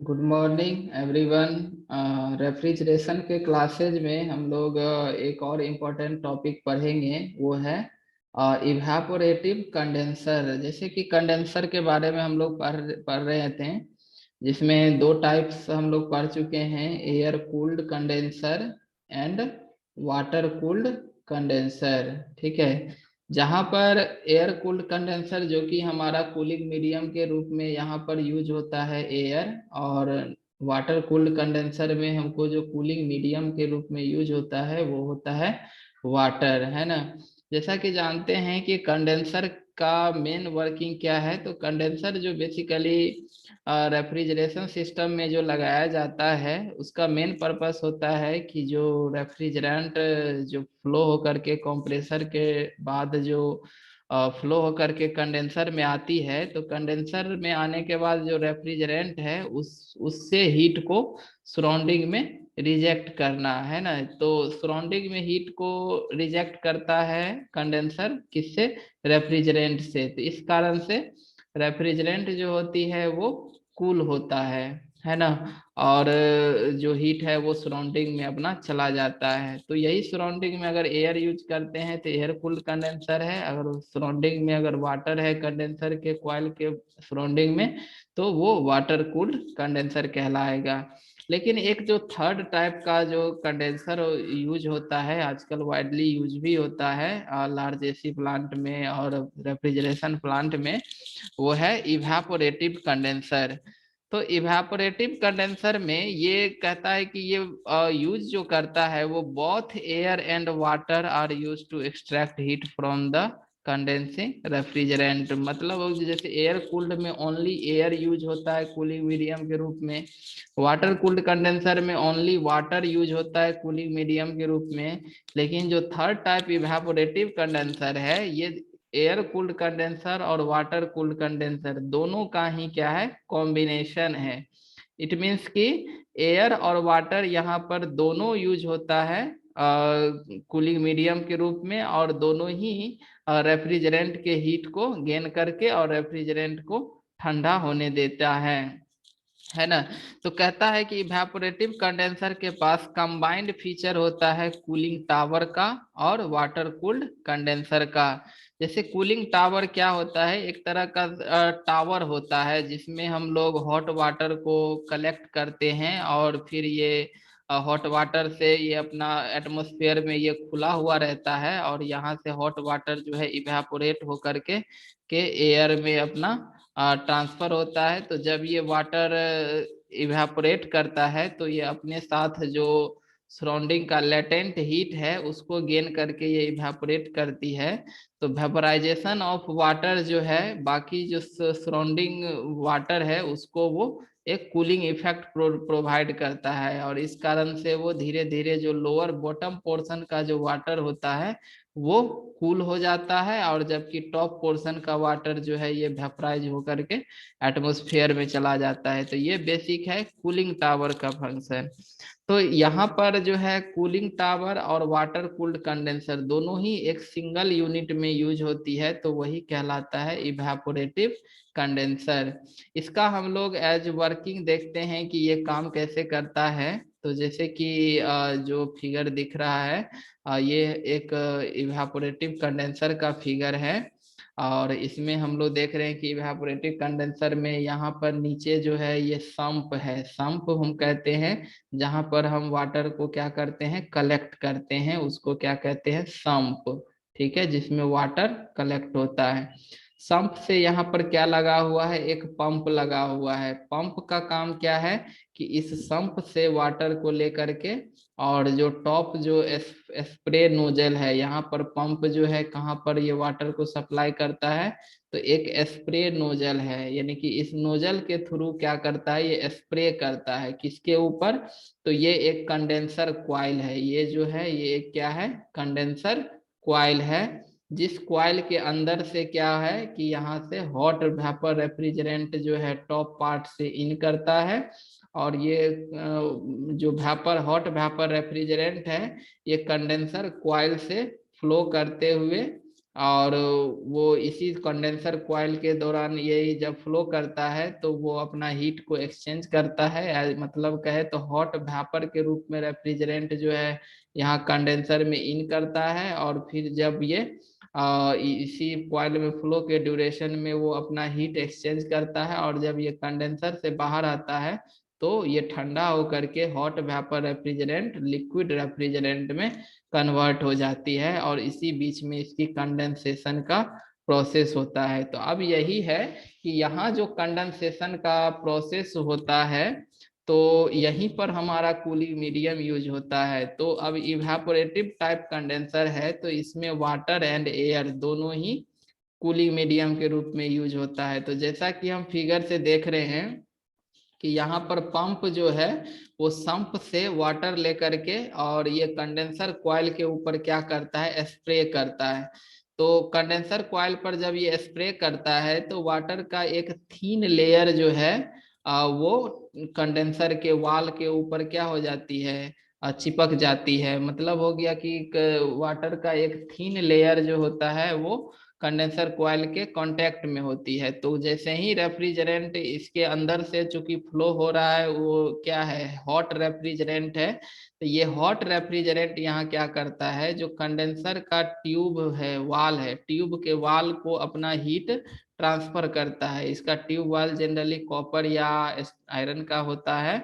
Good morning everyone. Refrigeration के classes में हम लोग एक और इम्पोर्टेंट टॉपिक पढ़ेंगे, वो है इवेपोरेटिव कंडेंसर। जैसे कि कंडेंसर के बारे में हम लोग पढ़ रहे थे, जिसमें दो टाइप्स हम लोग पढ़ चुके हैं, air cooled condenser and water cooled condenser. ठीक है। जहाँ पर एयर कूल्ड कंडेंसर जो कि हमारा कूलिंग मीडियम के रूप में यहाँ पर यूज होता है एयर, और वाटर कूल्ड कंडेंसर में हमको जो कूलिंग मीडियम के रूप में यूज होता है वो होता है वाटर, है ना। जैसा कि जानते हैं कि कंडेंसर का मेन वर्किंग क्या है, तो कंडेंसर जो बेसिकली रेफ्रिजरेशन सिस्टम में जो लगाया जाता है, उसका मेन पर्पस होता है कि जो रेफ्रिजरेंट जो फ्लो होकर के कंप्रेसर के बाद जो फ्लो होकर के कंडेंसर में आती है, तो कंडेंसर में आने के बाद जो रेफ्रिजरेंट है उससे हीट को सराउंडिंग में रिजेक्ट करना, है ना। तो सराउंडिंग में हीट को रिजेक्ट करता है कंडेंसर, किससे? रेफ्रिजरेंट से। तो इस कारण से रेफ्रिजरेंट जो होती है वो कूल होता है ना। और जो हीट है वो सराउंडिंग में अपना चला जाता है। तो यही सराउंडिंग में अगर एयर यूज करते हैं तो एयर कूल्ड कंडेंसर है, अगर सराउंडिंग में अगर वाटर है कंडेंसर के कॉइल के सराउंडिंग में, तो वो वाटर कूल्ड कंडेंसर कहलाएगा। लेकिन एक जो थर्ड टाइप का जो कंडेंसर यूज होता है, आजकल वाइडली यूज भी होता है लार्ज एसी प्लांट में और रेफ्रिजरेशन प्लांट में, वो है इवेपोरेटिव कंडेंसर। तो इवेपोरेटिव कंडेंसर में ये कहता है कि ये यूज जो करता है वो both air and water are use to extract heat from the condensing refrigerant. मतलब वो जैसे एयर कूल्ड में ओनली एयर यूज होता है कूलिंग मीडियम के रूप में, वाटर कूल्ड कंडेंसर में ओनली वाटर यूज होता है कूलिंग मीडियम के रूप में। लेकिन जो थर्ड टाइप इवेपोरेटिव कंडेंसर है, ये एयर कूल्ड कंडेंसर और वाटर कूल्ड कंडेंसर दोनों का ही क्या है, कॉम्बिनेशन है। इट मीन्स कि एयर और वाटर यहाँ पर दोनों यूज होता है कूलिंग मीडियम के रूप में, और दोनों ही रेफ्रिजरेंट के हीट को गेन करके और रेफ्रिजरेंट को ठंडा होने देता है ना। तो कहता है कि इवेपोरेटिव कंडेंसर के पास कंबाइंड फीचर होता है कूलिंग टावर का और वाटर कूल्ड कंडेंसर का। जैसे कूलिंग टावर क्या होता है, एक तरह का टावर होता है जिसमें हम लोग हॉट वाटर को कलेक्ट करते हैं, और फिर ये हॉट वाटर से ये अपना एटमॉस्फेयर में ये खुला हुआ रहता है, और यहाँ से हॉट वाटर जो है इवेपोरेट होकर के एयर में अपना ट्रांसफर होता है। तो जब ये वाटर इवेपोरेट करता है तो ये अपने साथ जो सराउंडिंग का लेटेंट हीट है उसको गेन करके ये इवेपोरेट करती है। तो वेपराइजेशन ऑफ वाटर जो है, बाकी जो सराउंडिंग वाटर है उसको वो एक कूलिंग इफेक्ट प्रोवाइड करता है, और इस कारण से वो धीरे धीरे जो लोअर बॉटम पोर्शन का जो वाटर होता है वो कूल हो जाता है, और जबकि टॉप पोर्शन का वाटर जो है ये वेपराइज होकर के एटमॉस्फेयर में चला जाता है। तो ये बेसिक है कूलिंग टावर का फंक्शन। तो यहाँ पर जो है कूलिंग टावर और वाटर कूल्ड कंडेंसर दोनों ही एक सिंगल यूनिट में यूज होती है, तो वही कहलाता है इवेपोरेटिव कंडेंसर। इसका हम लोग एज वर्किंग देखते हैं कि ये काम कैसे करता है। तो जैसे कि जो फिगर दिख रहा है, ये एक इवेपोरेटिव कंडेंसर का फिगर है, और इसमें हम लोग देख रहे हैं कि इवेपोरेटिव कंडेंसर में यहाँ पर नीचे जो है ये सम्प है। सम्प हम कहते हैं जहाँ पर हम वाटर को क्या करते हैं, कलेक्ट करते हैं, उसको क्या कहते हैं, सम्प। ठीक है, जिसमें वाटर कलेक्ट होता है। संप से यहाँ पर क्या लगा हुआ है, एक पंप लगा हुआ है। पंप का काम क्या है कि इस संप से वाटर को लेकर के, और जो टॉप जो स्प्रे नोजल है, यहाँ पर पंप जो है कहाँ पर ये वाटर को सप्लाई करता है, तो एक स्प्रे नोजल है, यानी कि इस नोजल के थ्रू क्या करता है, ये स्प्रे करता है किसके ऊपर, तो ये एक कंडेंसर क्वाइल है। ये जो है ये एक क्या है, कंडेंसर क्वाइल है, जिस क्वाइल के अंदर से क्या है कि यहाँ से हॉट वेपर रेफ्रिजरेंट जो है टॉप पार्ट से इन करता है, और ये जो वेपर हॉट वेपर रेफ्रिजरेंट है ये कंडेंसर क्वाइल से फ्लो करते हुए और वो इसी कंडेंसर कॉइल के दौरान ये जब फ्लो करता है तो वो अपना हीट को एक्सचेंज करता है, मतलब कहे तो हॉट वेपर के रूप में रेफ्रिजरेंट जो है यहाँ कंडेंसर में इन करता है, और फिर जब ये इसी कॉइल में फ्लो के ड्यूरेशन में वो अपना हीट एक्सचेंज करता है, और जब ये कंडेंसर से बाहर आता है तो ये ठंडा होकर के hot vapour refrigerant liquid refrigerant में कन्वर्ट हो जाती है, और इसी बीच में इसकी कंडेंसेशन का प्रोसेस होता है। तो अब यही है कि यहाँ जो कंडेंसेशन का प्रोसेस होता है तो यहीं पर हमारा कूलिंग मीडियम यूज होता है। तो अब इवेपोरेटिव टाइप कंडेंसर है तो इसमें वाटर एंड एयर दोनों ही कूलिंग मीडियम के रूप में यूज होता है। तो जैसा कि हम फिगर से देख रहे हैं कि यहाँ पर पंप जो है वो संप से वाटर लेकर के और ये कंडेंसर कॉइल के ऊपर क्या करता है, स्प्रे करता है। तो कंडेंसर कॉइल पर जब ये स्प्रे करता है तो वाटर का एक थीन लेयर जो है वो कंडेंसर के वाल के ऊपर क्या हो जाती है, चिपक जाती है। मतलब हो गया कि वाटर का एक थीन लेयर जो होता है वो कंडेंसर कॉइल के कांटेक्ट में होती है। तो जैसे ही रेफ्रिजरेंट इसके अंदर से चूंकि फ्लो हो रहा है, वो क्या है, हॉट रेफ्रिजरेंट है, तो ये हॉट रेफ्रिजरेंट यहाँ क्या करता है, जो कंडेंसर का ट्यूब है, वाल है, ट्यूब के वाल को अपना हीट ट्रांसफर करता है। इसका ट्यूब वाल जनरली कॉपर या आयरन का होता है,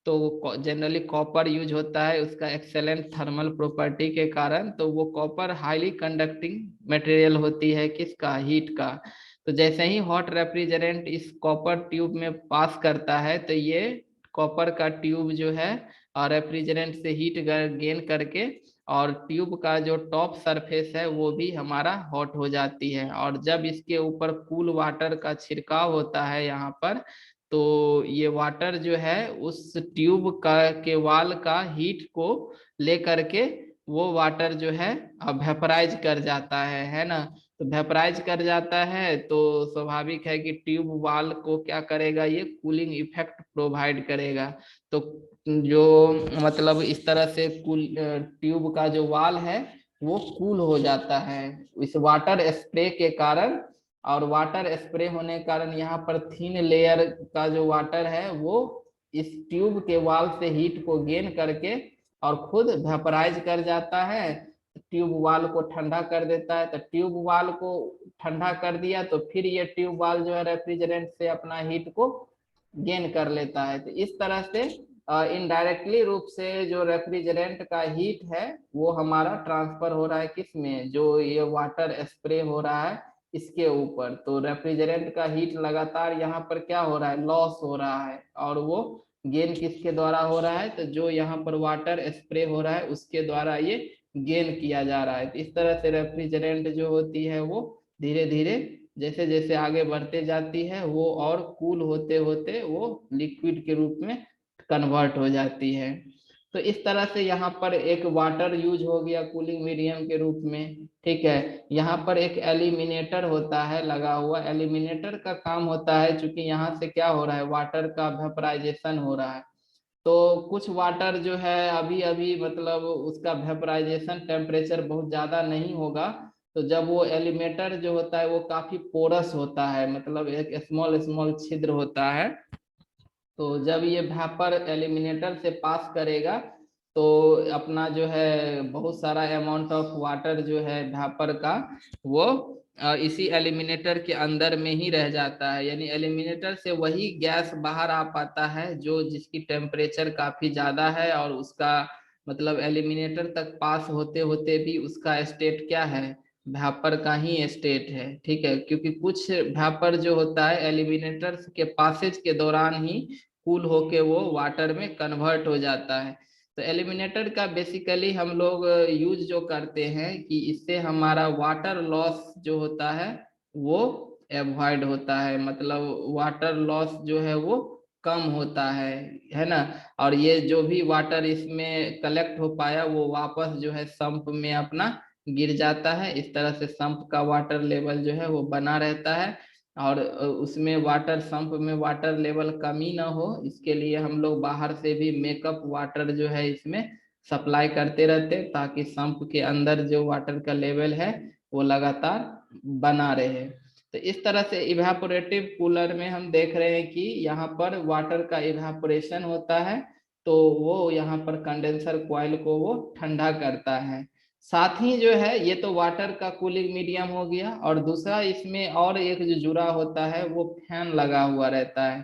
तो जनरली कॉपर यूज होता है उसका एक्सेलेंट थर्मल प्रॉपर्टी के कारण। तो वो कॉपर हाईली कंडक्टिंग मटेरियल होती है किसका, हीट का। तो जैसे ही हॉट रेफ्रिजरेंट इस कॉपर ट्यूब में पास करता है तो ये कॉपर का ट्यूब जो है और रेफ्रिजरेंट से हीट गेन करके और ट्यूब का जो टॉप सरफेस है वो भी हमारा हॉट हो जाती है। और जब इसके ऊपर कूल वाटर का छिड़काव होता है यहाँ पर, तो ये वाटर जो है उस ट्यूब का के वाल का हीट को लेकर के वो वाटर जो है वेपराइज कर जाता है ना। तो वेपराइज कर जाता है तो स्वाभाविक है कि ट्यूब वाल को क्या करेगा, ये कूलिंग इफेक्ट प्रोवाइड करेगा। तो जो मतलब इस तरह से कूल ट्यूब का जो वाल है वो कूल हो जाता है इस वाटर स्प्रे के कारण। और वाटर स्प्रे होने के कारण यहाँ पर थीन लेयर का जो वाटर है वो इस ट्यूब के वाल से हीट को गेन करके और खुद वेपराइज कर जाता है, ट्यूब वाल को ठंडा कर देता है। तो ट्यूब वाल को ठंडा कर दिया तो फिर ये ट्यूब वाल जो है रेफ्रिजरेंट से अपना हीट को गेन कर लेता है। तो इस तरह से इनडायरेक्टली रूप से जो रेफ्रिजरेंट का हीट है वो हमारा ट्रांसफर हो रहा है किस में, जो ये वाटर स्प्रे हो रहा है इसके ऊपर। तो रेफ्रिजरेंट का हीट लगातार यहाँ पर क्या हो रहा है, लॉस हो रहा है, और वो गेन किसके द्वारा हो रहा है, तो जो यहाँ पर वाटर स्प्रे हो रहा है उसके द्वारा ये गेन किया जा रहा है। तो इस तरह से रेफ्रिजरेंट जो होती है वो धीरे धीरे जैसे जैसे आगे बढ़ते जाती है वो और कूल होते होते वो लिक्विड के रूप में कन्वर्ट हो जाती है। तो इस तरह से यहाँ पर एक वाटर यूज हो गया कूलिंग मीडियम के रूप में। ठीक है, यहाँ पर एक एलिमिनेटर होता है लगा हुआ। एलिमिनेटर का काम होता है चूंकि यहाँ से क्या हो रहा है, वाटर का वेपराइजेशन हो रहा है। तो कुछ वाटर जो है अभी अभी मतलब उसका वेपराइजेशन टेम्परेचर बहुत ज्यादा नहीं होगा, तो जब वो एलिमेटर जो होता है वो काफी पोरस होता है, मतलब एक स्मॉल स्मॉल छिद्र होता है। तो जब ये वेपर एलिमिनेटर से पास करेगा तो अपना जो है बहुत सारा अमाउंट ऑफ वाटर जो है वेपर का वो इसी एलिमिनेटर के अंदर में ही रह जाता है। यानी एलिमिनेटर से वही गैस बाहर आ पाता है जो जिसकी टेम्परेचर काफी ज्यादा है, और उसका मतलब एलिमिनेटर तक पास होते होते भी उसका स्टेट क्या है, वेपर का ही स्टेट है। ठीक है, क्योंकि कुछ वेपर जो होता है एलिमिनेटर के पासेज के दौरान ही कूल होके वो वाटर में कन्वर्ट हो जाता है। तो एलिमिनेटर का बेसिकली हम लोग यूज जो करते हैं कि इससे हमारा वाटर लॉस जो होता है वो एवॉइड होता है, मतलब वाटर लॉस जो है वो कम होता है ना। और ये जो भी वाटर इसमें कलेक्ट हो पाया वो वापस जो है संप में अपना गिर जाता है। इस तरह से संप का वाटर लेवल जो है वो बना रहता है, और उसमें वाटर संप में वाटर लेवल कमी ना हो इसके लिए हम लोग बाहर से भी मेकअप वाटर जो है इसमें सप्लाई करते रहते हैं, ताकि संप के अंदर जो वाटर का लेवल है वो लगातार बना रहे। तो इस तरह से इवेपोरेटिव कूलर में हम देख रहे हैं कि यहाँ पर वाटर का इवेपोरेशन होता है, तो वो यहाँ पर कंडेंसर कॉइल को वो ठंडा करता है। साथ ही जो है ये तो वाटर का कूलिंग मीडियम हो गया, और दूसरा इसमें और एक जो जुड़ा होता है वो फैन लगा हुआ रहता है।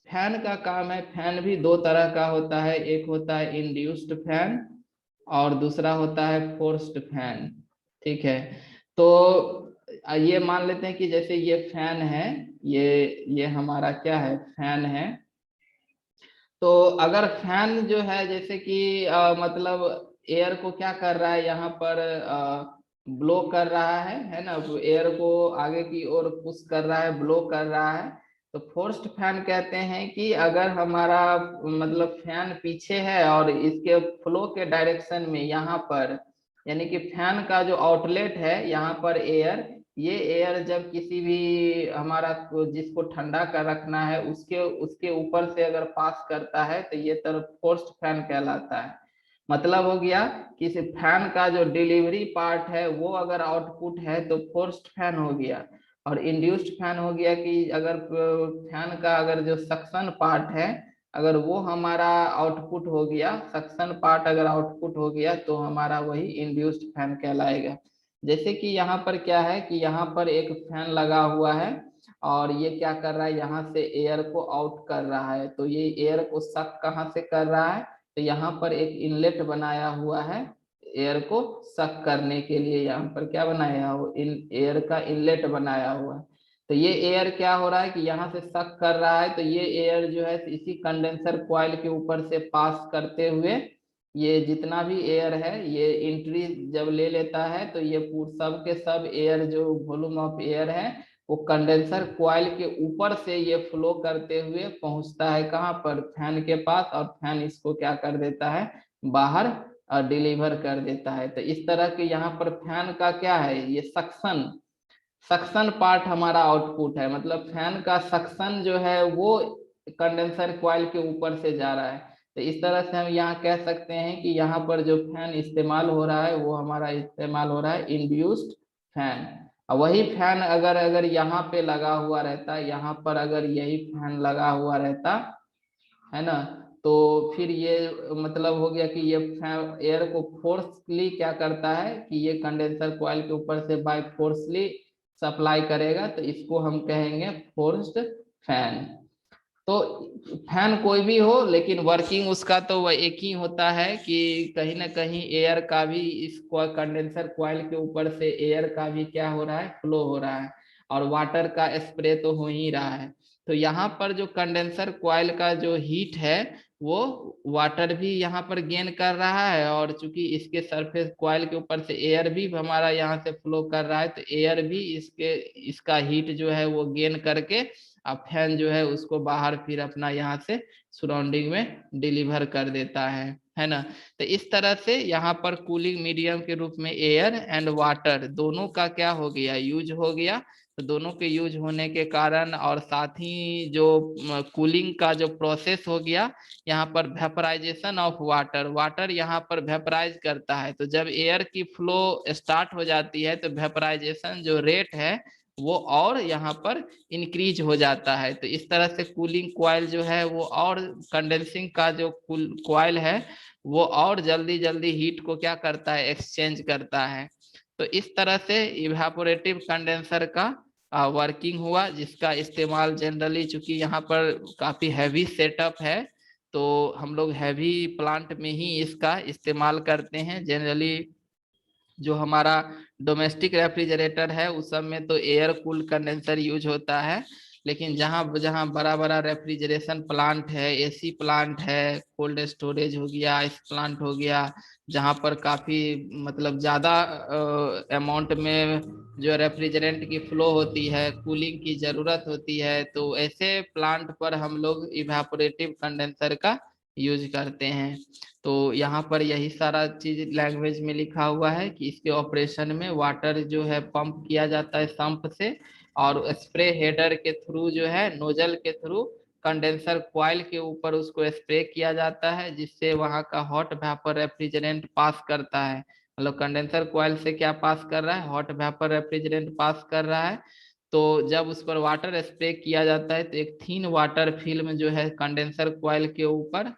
फैन का काम है, फैन भी दो तरह का होता है, एक होता है इंड्यूस्ड फैन और दूसरा होता है फोर्स्ड फैन। ठीक है, तो ये मान लेते हैं कि जैसे ये फैन है, ये हमारा क्या है, फैन है। तो अगर फैन जो है जैसे कि मतलब एयर को क्या कर रहा है, यहाँ पर ब्लो कर रहा है ना, एयर को आगे की ओर पुश कर रहा है, ब्लो कर रहा है। तो फोर्स्ड फैन कहते हैं कि अगर हमारा मतलब फैन पीछे है और इसके फ्लो के डायरेक्शन में यहाँ पर, यानी कि फैन का जो आउटलेट है यहाँ पर एयर, ये एयर जब किसी भी हमारा जिसको ठंडा कर रखना है उसके उसके ऊपर से अगर पास करता है तो ये तरफ फोर्स्ड फैन कहलाता है। मतलब हो गया कि इस फैन का जो डिलीवरी पार्ट है वो अगर आउटपुट है तो फोर्स्ड फैन हो गया, और इंड्यूस्ड फैन हो गया कि अगर फैन का अगर जो सक्शन पार्ट है अगर वो हमारा आउटपुट हो गया, सक्शन पार्ट अगर आउटपुट हो गया तो हमारा वही इंड्यूस्ड फैन कहलाएगा। जैसे कि यहाँ पर क्या है कि यहाँ पर एक फैन लगा हुआ है और ये क्या कर रहा है, यहाँ से एयर को आउट कर रहा है, तो ये एयर को सक कहाँ से कर रहा है, तो यहाँ पर एक इनलेट बनाया हुआ है एयर को सक करने के लिए। यहाँ पर क्या बनाया हो, इन एयर का इनलेट बनाया हुआ है। तो ये एयर क्या हो रहा है कि यहाँ से सक कर रहा है, तो ये एयर जो है इसी कंडेंसर कॉइल के ऊपर से पास करते हुए ये जितना भी एयर है ये एंट्री जब ले लेता है तो ये सब के सब एयर जो वॉल्यूम ऑफ एयर है वो कंडेंसर कॉइल के ऊपर से ये फ्लो करते हुए पहुंचता है कहाँ पर, फैन के पास, और फैन इसको क्या कर देता है, बाहर डिलीवर कर देता है। तो इस तरह के यहाँ पर फैन का क्या है, ये सक्शन सक्शन पार्ट हमारा आउटपुट है, मतलब फैन का सक्शन जो है वो कंडेंसर कॉइल के ऊपर से जा रहा है। तो इस तरह से हम यहाँ कह सकते हैं कि यहाँ पर जो फैन इस्तेमाल हो रहा है वो हमारा इस्तेमाल हो रहा है इंड्यूस्ड फैन। और वही फैन अगर अगर यहाँ पे लगा हुआ रहता, यहाँ पर अगर यही फैन लगा हुआ रहता है ना, तो फिर ये मतलब हो गया कि ये एयर को फोर्सली क्या करता है कि ये कंडेंसर कॉइल के ऊपर से बाय फोर्सली सप्लाई करेगा, तो इसको हम कहेंगे फोर्स्ड फैन। तो फैन कोई भी हो लेकिन वर्किंग उसका तो वह एक ही होता है कि कहीं ना कहीं एयर का भी इस कंडेंसर कॉइल के ऊपर से एयर का भी क्या हो रहा है, फ्लो हो रहा है, और वाटर का स्प्रे तो हो ही रहा है। तो यहाँ पर जो कंडेंसर कॉइल का जो हीट है वो वाटर भी यहाँ पर गेन कर रहा है, और चूंकि इसके सरफेस कॉइल के ऊपर से एयर भी हमारा यहाँ से फ्लो कर रहा है तो एयर भी इसके इसका हीट जो है वो गेन करके अब फैन जो है उसको बाहर फिर अपना यहाँ से सराउंडिंग में डिलीवर कर देता है ना। तो इस तरह से यहाँ पर कूलिंग मीडियम के रूप में एयर एंड वाटर दोनों का क्या हो गया, यूज हो गया। तो दोनों के यूज होने के कारण और साथ ही जो कूलिंग का जो प्रोसेस हो गया, यहाँ पर वेपराइजेशन ऑफ वाटर, वाटर यहाँ पर वेपराइज करता है। तो जब एयर की फ्लो स्टार्ट हो जाती है तो वेपराइजेशन जो रेट है वो और यहाँ पर इंक्रीज हो जाता है। तो इस तरह से कूलिंग कॉइल जो है वो और कंडेंसिंग का जो कॉइल है वो और जल्दी जल्दी हीट को क्या करता है, एक्सचेंज करता है। तो इस तरह से इवेपोरेटिव कंडेंसर का वर्किंग हुआ, जिसका इस्तेमाल जनरली चूंकि यहाँ पर काफी हैवी सेटअप है तो हम लोग हैवी प्लांट में ही इसका इस्तेमाल करते हैं। जनरली जो हमारा डोमेस्टिक रेफ्रिजरेटर है उस सब में तो एयर कूल कंडेंसर यूज होता है, लेकिन जहाँ जहाँ बड़ा बड़ा रेफ्रिजरेशन प्लांट है, एसी प्लांट है, कोल्ड स्टोरेज हो गया, आइस प्लांट हो गया, जहाँ पर काफी मतलब ज्यादा अमाउंट में जो रेफ्रिजरेंट की फ्लो होती है, कूलिंग की जरूरत होती है, तो ऐसे प्लांट पर हम लोग इवेपोरेटिव कंडेंसर का यूज करते हैं। तो यहाँ पर यही सारा चीज लैंग्वेज में लिखा हुआ है कि इसके ऑपरेशन में वाटर जो है पंप किया जाता है संप से, और स्प्रे हेडर के थ्रू जो है नोजल के थ्रू कंडेंसर कॉइल के ऊपर उसको स्प्रे किया जाता है, जिससे वहाँ का हॉट वेपर रेफ्रिजरेंट पास करता है। मतलब कंडेंसर कॉइल से क्या पास कर रहा है, हॉट वेपर रेफ्रिजरेंट पास कर रहा है। तो जब उस पर वाटर स्प्रे किया जाता है तो एक थीन वाटर फिल्म जो है कंडेंसर कॉइल के ऊपर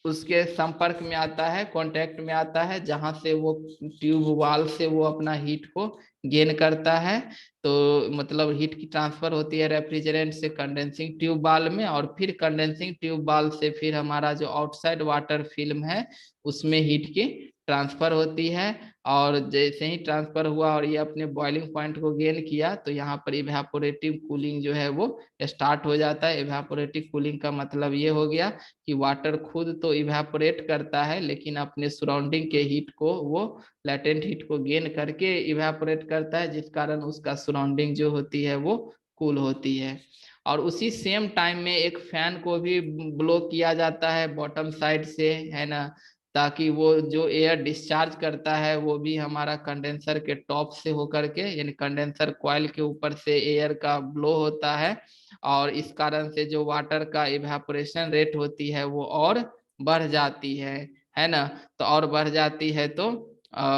उसके संपर्क में आता है, कांटेक्ट में आता है, जहां से वो ट्यूब वाल से वो अपना हीट को गेन करता है। तो मतलब हीट की ट्रांसफर होती है रेफ्रिजरेंट से कंडेंसिंग ट्यूब वाल में, और फिर कंडेंसिंग ट्यूब वाल से फिर हमारा जो आउटसाइड वाटर फिल्म है उसमें हीट की ट्रांसफर होती है। और जैसे ही ट्रांसफर हुआ और ये अपने बॉइलिंग पॉइंट को गेन किया तो यहाँ पर इवेपोरेटिव कूलिंग जो है वो स्टार्ट हो जाता है। इवेपोरेटिव कूलिंग का मतलब ये हो गया कि वाटर खुद तो इवेपोरेट करता है, लेकिन अपने सराउंडिंग के हीट को वो लेटेंट हीट को गेन करके इवेपोरेट करता है, जिस कारण उसका सराउंडिंग जो होती है वो कूल होती है। और उसी सेम टाइम में एक फैन को भी ब्लो किया जाता है बॉटम साइड से, है ना, ताकि वो जो एयर डिस्चार्ज करता है वो भी हमारा कंडेंसर के टॉप से होकर के, यानी कंडेंसर कॉइल के ऊपर से एयर का ब्लो होता है। और इस कारण से जो वाटर का इवेपोरेशन रेट होती है वो और बढ़ जाती है ना। तो और बढ़ जाती है तो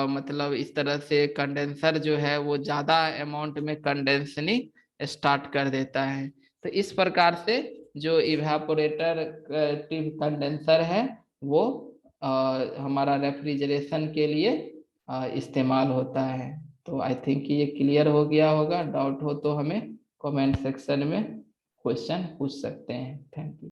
मतलब इस तरह से कंडेंसर जो है वो ज्यादा अमाउंट में कंडेंसनिंग स्टार्ट कर देता है। तो इस प्रकार से जो इवेपोरेटर कंडेंसर है वो हमारा रेफ्रिजरेशन के लिए इस्तेमाल होता है। तो आई थिंक ये क्लियर हो गया होगा। डाउट हो तो हमें कमेंट सेक्शन में क्वेश्चन पूछ सकते हैं। Thank you.